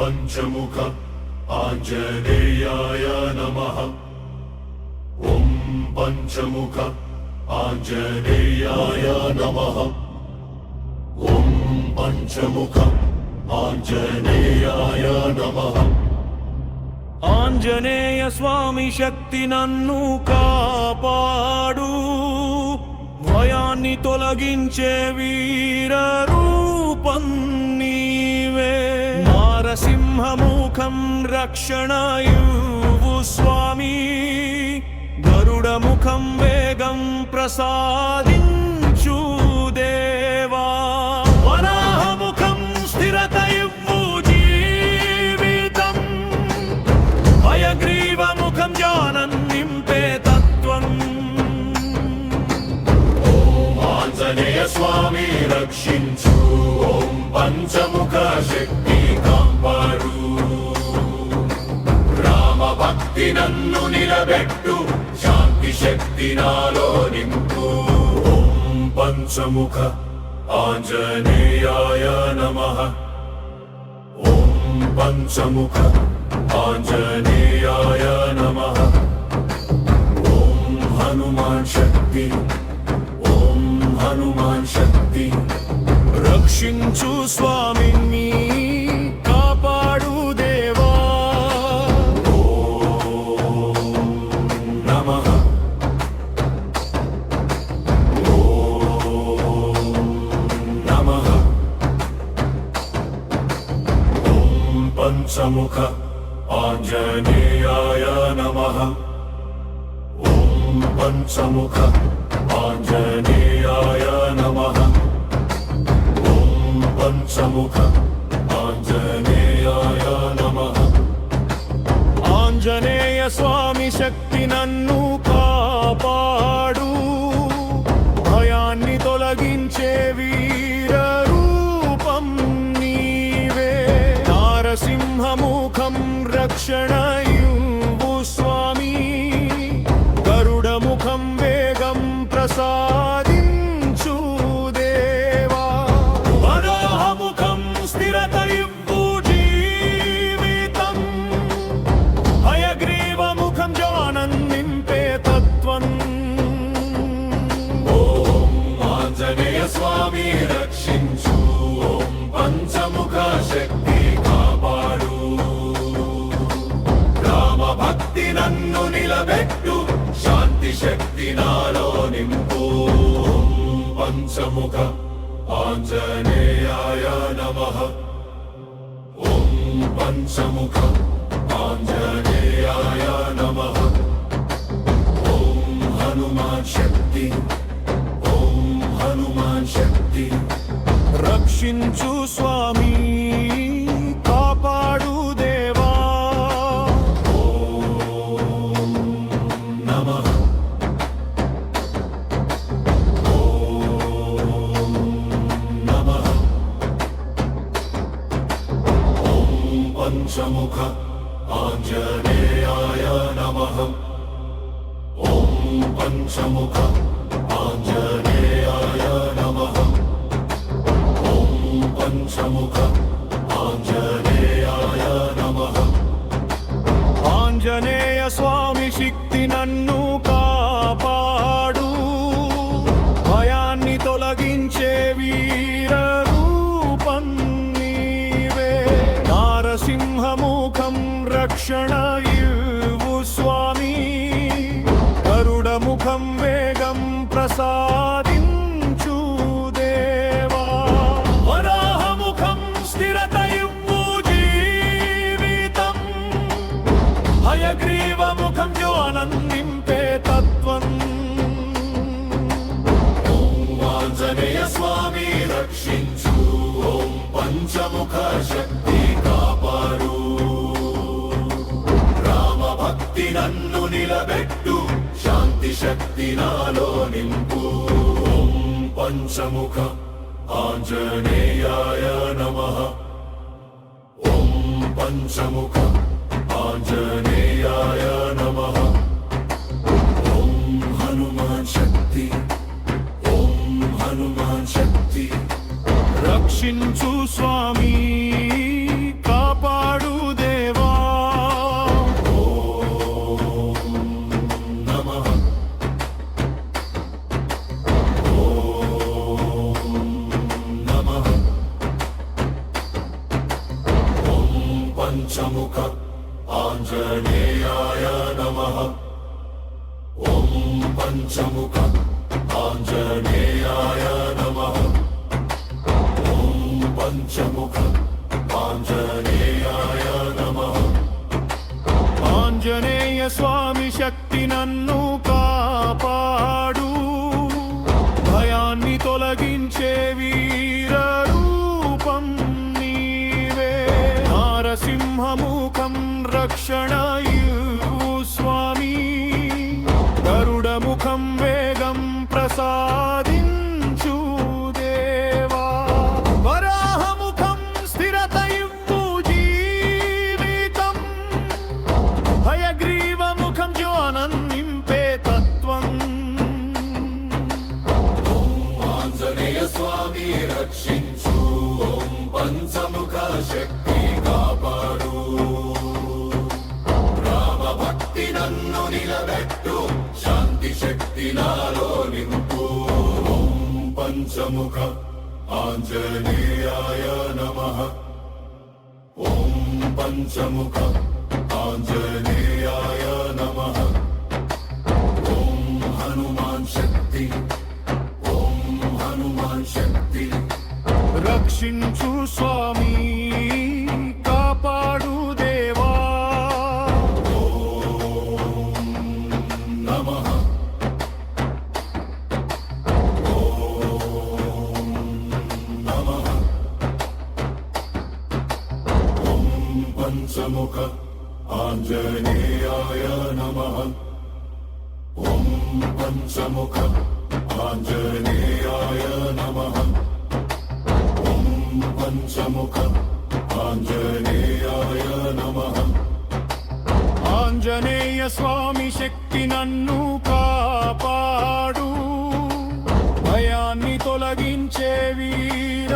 పంచముఖ ఆంజనేయాయ నమః ఓం పంచముఖ ఆంజనేయాయ నమః ఓం పంచముఖ ఆంజనేయాయ నమః ఆంజనేయ స్వామి శక్తి నన్ను కాపాడు, భయాన్ని తొలగించే వీర రూపం నీవే. నారసింహముఖం రక్షణ ఇవ్వు స్వామి, గరుడ ముఖం వేగం ప్రసాదించు దేవా. వరాహముఖం స్థిరత ఇవ్వు జీవితం, హయగ్రీవముఖం జ్ఞానం నింపే తత్వం. ఆంజనేయ స్వామి రక్షించు, ఓం పంచముఖ శక్తి కాపాడు. రామ భక్తి నన్ను నిలబెట్టు, శాంతి శక్తి నాలో నింపు. ఓం పంచముఖ ఆంజనేయాయ నమః ఓం పంచముఖ ఆంజనేయాయ నమః ఓం హనుమాన్ శక్తి, ఓం హనుమాన్ శక్తి. రక్షించు స్వామిని కాపాడు దేవా. ఓం నమః ఓం నమః ఓం పంచముఖ ఆంజనేయాయ నమః ఓం పంచముఖ ఆంజనేయాయ నమః ఓం పంచముఖ ఆంజనేయాయ నమః. ఆంజనేయ స్వామి శక్తి నన్ను కాపాడు, భయాన్ని తొలగించే వీర రూపం నీవే. నారసింహముఖం రక్షణ ఇవ్వు స్వామి, గరుడ ముఖం వేగం ప్రసాదించు దేవా. వరాహముఖం స్థిరత ఇవ్వు జీవితం, హయగ్రీవముఖం జ్ఞానం నింపే తత్వం. ఓం ఆంజనేయ స్వామి రక్షించు, ఓం పంచముఖ శక్తి కాపాడు. రామ భక్తి నన్ను నిలబెట్టు, శాంతి శక్తి నాలో నింపు. ఓం పంచముఖ ఆంజనేయాయ నమః ఓం పంచముఖ ఆంజనేయాయ నమః ఓం హనుమాన్ శక్తి, ఓం హనుమాన్ శక్తి. రక్షించు స్వామి కాపాడు దేవా. ఓం నమః ఓం నమః ఓం పంచముఖ ఆంజనేయాయ నమః ఓం పంచముఖ ఆంజనేయాయ నమః ఓం పంచముఖ ఆంజనేయాయ నమః. ఆంజనేయ స్వామి శక్తి నన్ను కాపాడు, భయాన్ని తొలగించే వీర రూపం నీవే. నారసింహముఖం రక్షణ ఇవ్వు స్వామి, గరుడ ముఖం వేగం ప్రసాదించు దేవా. వరాహముఖం స్థిరత ఇవ్వు జీవితం, హయగ్రీవముఖం జ్ఞానం నింపే తత్వం. ఓం ఆంజనేయ స్వామి రక్షించు, ఓం పంచముఖ శక్తి కాపాడు. రామ భక్తి నన్ను నిలబెట్టు, శాంతి శక్తి నాలో నింపు. ఓం పంచముఖ ఆంజనేయాయ నమః ఓం పంచముఖ ఆంజనేయాయ నమః ఓం హనుమాన్ శక్తి, ఓం హనుమాన్ శక్తి. రక్షించు స్వామి కాపాడు పంచముఖ ఆంజనేయాయ నమః ఓం పంచముఖ ఆంజనేయాయ నమః ఓం పంచముఖ ఆంజనేయాయ నమః ఆంజనేయ స్వామి శక్తి నన్ను కాపాడు భయాన్ని తొలగించే వీర రూపం నీవే నారసింహముఖం రక్షణ ఇవ్వు స్వామి గరుడముఖం వేగం ప్రసాదించు దేవా వరాహముఖం స్థిరత ఇవ్వు జీవితం హయగ్రీవముఖం జ్ఞానం నింపే తత్వం ఆంజనేయ స్వామి రక్షించు ఓం పంచముఖ శక్తి కాపాడు రామ భక్తి నన్ను నిలబెట్టు శాంతి శక్తి నాలో నింపు ఓం పంచముఖ ఆంజనేయాయ నమః ఓం పంచముఖ ఆంజనేయాయ నమః ఓం హనుమాన్ శక్తి ఓం హనుమాన్ శక్తి రక్షించు స్వామి కాపాడు దేవా నమః ఓం నమః ఓం పంచముఖ ఆంజనేయాయ నమః ఓం పంచముఖ ఆంజనేయాయ నమః ఓం పంచముఖ ఆంజనేయాయ నమః ఆంజనేయ స్వామి శక్తి నన్ను కాపాడు భయాన్ని తొలగించే వీర